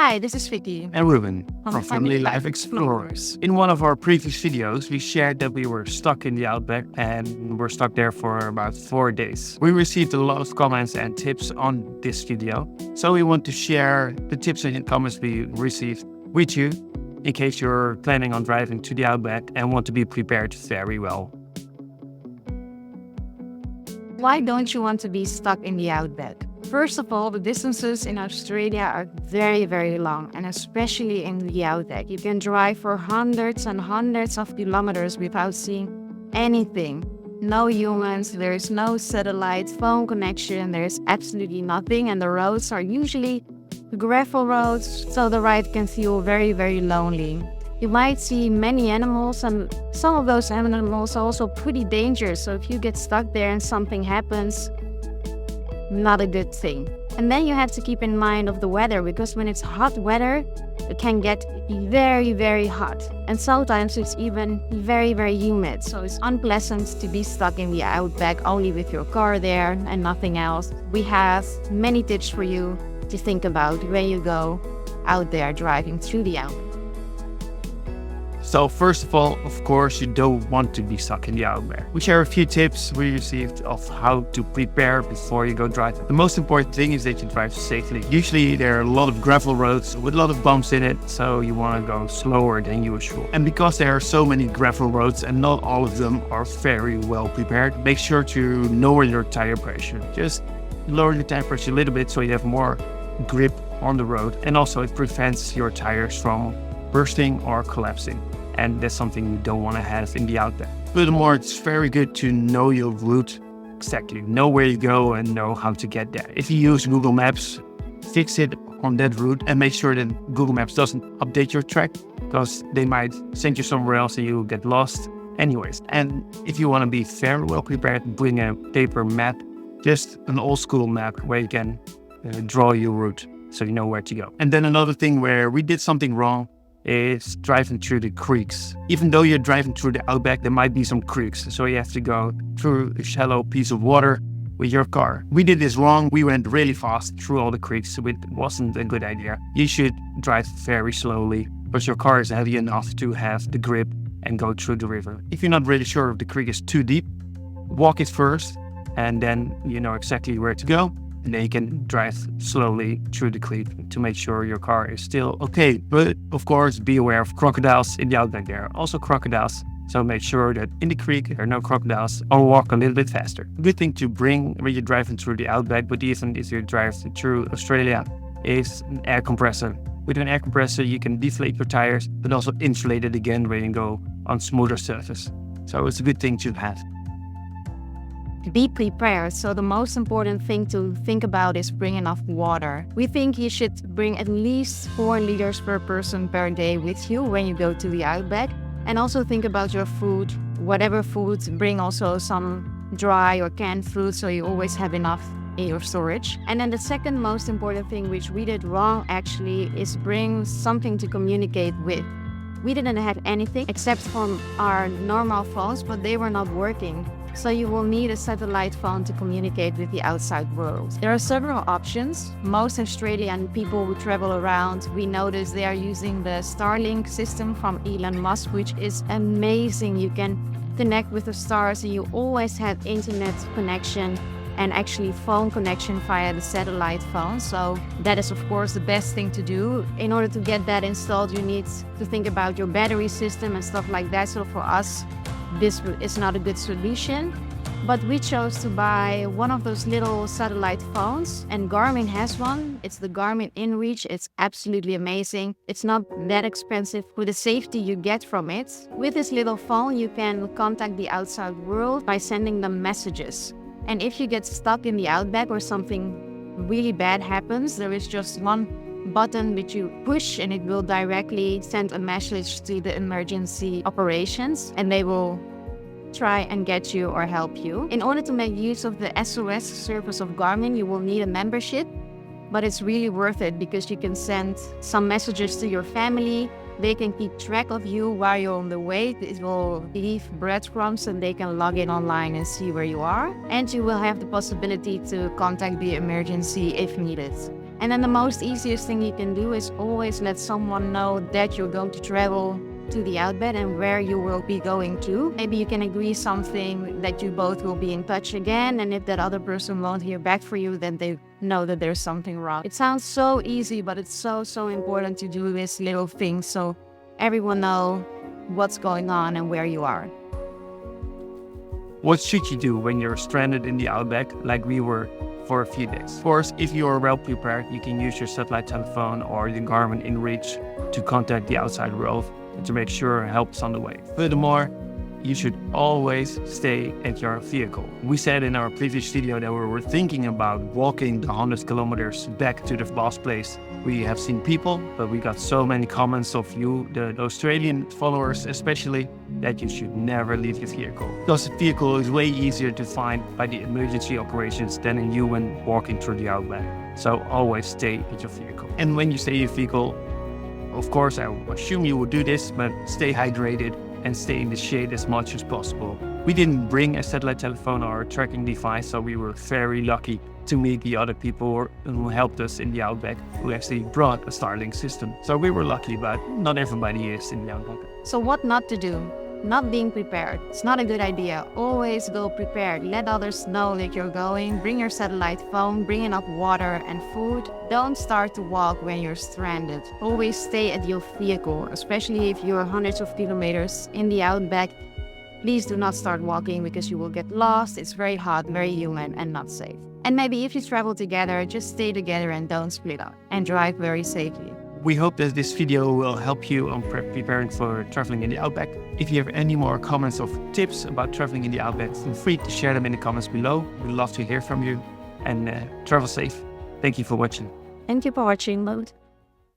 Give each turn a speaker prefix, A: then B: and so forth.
A: Hi, this is Vicky.
B: And Ruben
A: From
B: from Family Life Explorers. In one of our previous videos, we shared that we were stuck in the Outback and were stuck there for about 4 days. We received a lot of comments and tips on this video, so we want to share the tips and comments we received with you in case you're planning on driving to the Outback and want to be prepared very well.
A: Why don't you want to be stuck in the Outback? First of all, the distances in Australia are very, very long, and especially in the Outback. You can drive for hundreds and hundreds of kilometers without seeing anything. No humans, there is no satellite phone connection, there is absolutely nothing, and the roads are usually gravel roads, so the ride can feel very, very lonely. You might see many animals, and some of those animals are also pretty dangerous, so if you get stuck there and something happens, not a good thing. And then you have to keep in mind of the weather, because when it's hot weather, it can get very, very hot. And sometimes it's even very, very humid. So it's unpleasant to be stuck in the Outback only with your car there and nothing else. We have many tips for you to think about when you go out there driving through the Outback.
B: So first of all, of course, you don't want to be stuck in the Outback. We share a few tips we received of how to prepare before you go driving. The most important thing is that you drive safely. Usually there are a lot of gravel roads with a lot of bumps in it, so you want to go slower than usual. And because there are so many gravel roads and not all of them are very well prepared, make sure to lower your tire pressure. Just lower your tire pressure a little bit so you have more grip on the road, and also it prevents your tires from bursting or collapsing. And that's something you don't want to have in the Outback. Furthermore, it's very good to know your route exactly, know where you go and know how to get there. If you use Google Maps, fix it on that route and make sure that Google Maps doesn't update your track, because they might send you somewhere else and you get lost anyways. And if you want to be very well prepared, bring a paper map, just an old school map where you can draw your route so you know where to go. And then another thing where we did something wrong is driving through the creeks. Even though you're driving through the Outback, there might be some creeks, so you have to go through a shallow piece of water with your car. We did this wrong. We went really fast through all the creeks, so it wasn't a good idea. You should drive very slowly, because your car is heavy enough to have the grip and go through the river. If you're not really sure if the creek is too deep, walk it first, and then you know exactly where to go. And then you can drive slowly through the creek to make sure your car is still okay. But of course, be aware of crocodiles in the Outback. There are also crocodiles, so make sure that in the creek there are no crocodiles, or walk a little bit faster. A good thing to bring when you're driving through the Outback, but even if you drive through Australia, is an air compressor. With an air compressor, you can deflate your tires, but also inflate it again when you go on smoother surface. So it's a good thing to have.
A: Be prepared. So the most important thing to think about is bring enough water. We think you should bring at least 4 liters per person per day with you when you go to the Outback. And also think about your food. Whatever food, bring also some dry or canned food so you always have enough in your storage. And then the second most important thing, which we did wrong actually, is bring something to communicate with. We didn't have anything except from our normal phones, but they were not working. So you will need a satellite phone to communicate with the outside world. There are several options. Most Australian people who travel around, we notice they are using the Starlink system from Elon Musk, which is amazing. You can connect with the stars and you always have internet connection and actually phone connection via the satellite phone. So that is of course the best thing to do. In order to get that installed, you need to think about your battery system and stuff like that. So for us, this is not a good solution, but we chose to buy one of those little satellite phones, and Garmin has one. It's the Garmin InReach. It's absolutely amazing. It's not that expensive with the safety you get from it. With this little phone, you can contact the outside world by sending them messages. And if you get stuck in the Outback or something really bad happens, there is just one button which you push and it will directly send a message to the emergency operations, and they will try and get you or help you. In order to make use of the SOS service of Garmin, you will need a membership, but it's really worth it because you can send some messages to your family. They can keep track of you while you're on the way. It will leave breadcrumbs and they can log in online and see where you are. And you will have the possibility to contact the emergency if needed. And then the most easiest thing you can do is always let someone know that you're going to travel to the Outback and where you will be going to. Maybe you can agree something that you both will be in touch again, and if that other person won't hear back for you, then they know that there's something wrong. It sounds so easy, but it's so important to do these little things so everyone know what's going on and where you are.
B: What should you do when you're stranded in the Outback like we were for a few days? Of course, if you are well prepared, you can use your satellite telephone or the Garmin InReach to contact the outside world and to make sure help is on the way. Furthermore, you should always stay at your vehicle. We said in our previous video that we were thinking about walking the 100 kilometers back to the boss place. We have seen people, but we got so many comments of you, the Australian followers especially, that you should never leave your vehicle. Because the vehicle is way easier to find by the emergency operations than in you when walking through the Outback. So always stay at your vehicle. And when you stay in your vehicle, of course, I assume you will do this, but stay hydrated and stay in the shade as much as possible. We didn't bring a satellite telephone or a tracking device, so we were very lucky to meet the other people who helped us in the Outback, who actually brought a Starlink system. So we were lucky, but not everybody is in the Outback.
A: So what not to do? Not being prepared. It's not a good idea. Always go prepared. Let others know that you're going. Bring your satellite phone, bring enough water and food. Don't start to walk when you're stranded. Always stay at your vehicle, especially if you're hundreds of kilometers in the Outback. Please do not start walking because you will get lost. It's very hot, very humid, and not safe. And maybe if you travel together, just stay together and don't split up. And drive very safely.
B: We hope that this video will help you on preparing for traveling in the Outback. If you have any more comments or tips about traveling in the Outback, feel free to share them in the comments below. We'd love to hear from you, and travel safe. Thank you for watching.
A: Thank you for watching, Mode.